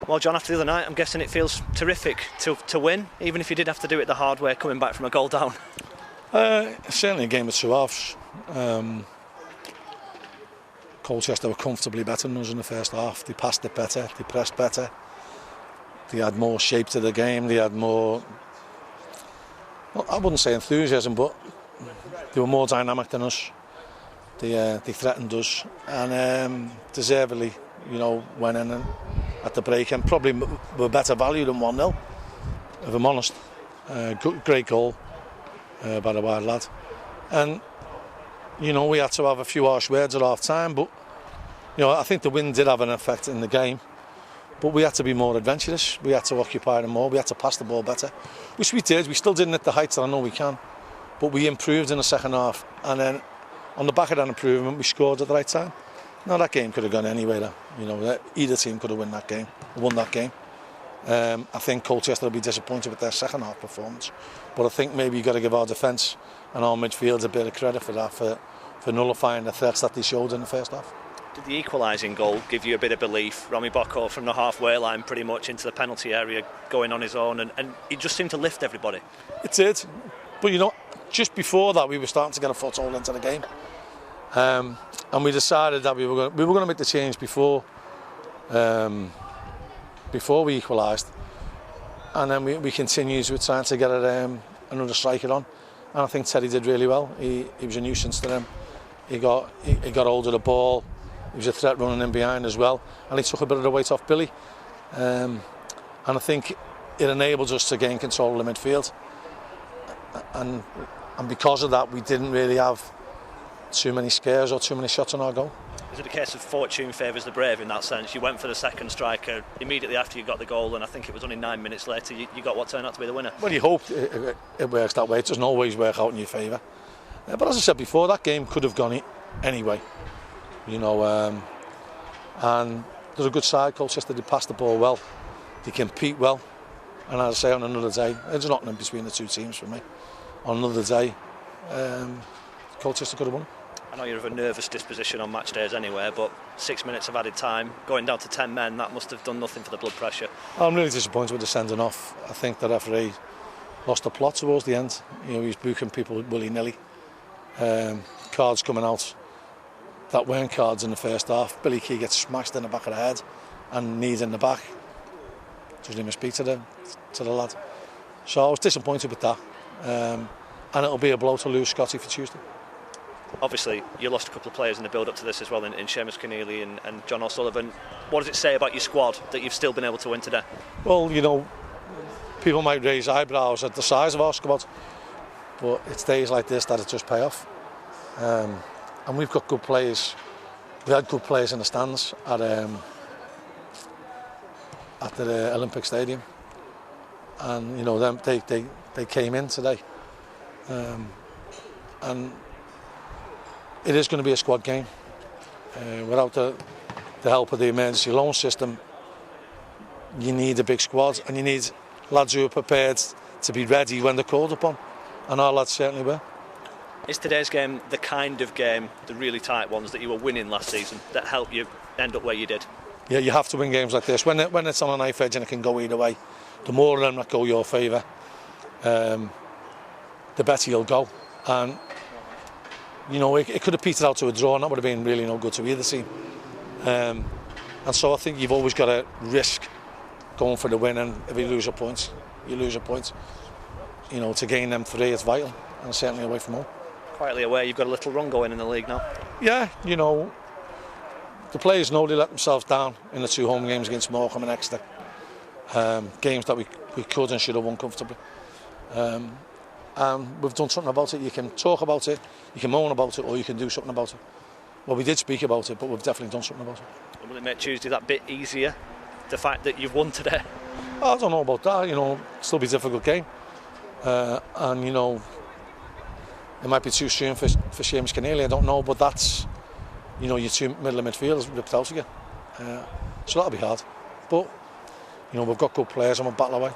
Well, John, after the other night, I'm guessing it feels terrific to win, even if you did have to do it the hard way, coming back from a goal down. Certainly a game of two halves. Colchester were comfortably better than us in the first half. They passed it better, they pressed better. They had more shape to the game, they had more, well, I wouldn't say enthusiasm, but they were more dynamic than us. They threatened us and deservedly, went in and at the break and probably were better value than 1-0, if I'm honest. Great goal by the wide lad. And, we had to have a few harsh words at half time, but, I think the wind did have an effect in the game. But we had to be more adventurous, we had to occupy them more, we had to pass the ball better, which we did. We still didn't hit the heights that I know we can, but we improved in the second half, and then on the back of that improvement we scored at the right time. Now that game could have gone anywhere, either team could have won that game. I think Colchester will be disappointed with their second half performance, but I think maybe you've got to give our defence and our midfield a bit of credit for that, for nullifying the threats that they showed in the first half. Did the equalising goal give you a bit of belief? Rami Bocco from the halfway line pretty much into the penalty area going on his own, and he just seemed to lift everybody. It did, but just before that we were starting to get a foothold into the game, and we decided that we were going to make the change before we equalised, and then we continued with trying to get another striker on, and I think Teddy did really well. He was a nuisance to them. He got hold of the ball. He was a threat running in behind as well, and he took a bit of the weight off Billy. And I think it enabled us to gain control of the midfield. And because of that, we didn't really have too many scares or too many shots on our goal. Is it a case of fortune favours the brave in that sense? You went for the second striker immediately after you got the goal, and I think it was only 9 minutes later you got what turned out to be the winner. Well, you hope it works that way. It doesn't always work out in your favour. But as I said before, that game could have gone anyway. And there's a good side, Colchester. They pass the ball well, they compete well, and as I say, on another day, there's nothing in between the two teams for me. On another day, Colchester could have won. I know you're of a nervous disposition on match days anyway, but 6 minutes of added time, going down to 10 men, that must have done nothing for the blood pressure. I'm really disappointed with the sending off. I think the referee lost the plot towards the end. He was booking people willy-nilly. Cards coming out that weren't cards in the first half. Billy Key gets smashed in the back of the head and knees in the back. Doesn't even speak to the lad. So I was disappointed with that. And it'll be a blow to lose Scotty for Tuesday. Obviously, you lost a couple of players in the build-up to this as well, in Seamus Keneally and John O'Sullivan. What does it say about your squad that you've still been able to win today? Well, people might raise eyebrows at the size of our squad, but it's days like this that it just pay off. And we've got good players. We had good players in the stands at the Olympic Stadium, and them they came in today, and it is going to be a squad game. Without the help of the emergency loan system, you need a big squad, and you need lads who are prepared to be ready when they're called upon, and our lads certainly were. Is today's game the kind of game, the really tight ones that you were winning last season, that helped you end up where you did? Yeah, you have to win games like this. When it's on a knife edge and it can go either way, the more of them that go your favour, the better you'll go. And, it could have petered out to a draw, and that would have been really no good to either team. And so I think you've always got to risk going for the win, and if you lose a point, you lose a point. To gain them 3 is vital, and certainly away from home. Quietly away, you've got a little run going in the league now. Yeah, the players know they let themselves down in the 2 home games against Morecambe and Exeter. Games that we could and should have won comfortably. And we've done something about it. You can talk about it, you can moan about it, or you can do something about it. Well, we did speak about it, but we've definitely done something about it. Will it make Tuesday that bit easier, the fact that you've won today? I don't know about that, it'll still be a difficult game. And it might be too soon for Seamus Keneally, I don't know, but that's, your 2 middle of midfielders ripped out again. So that'll be hard. But, we've got good players and we'll battle away.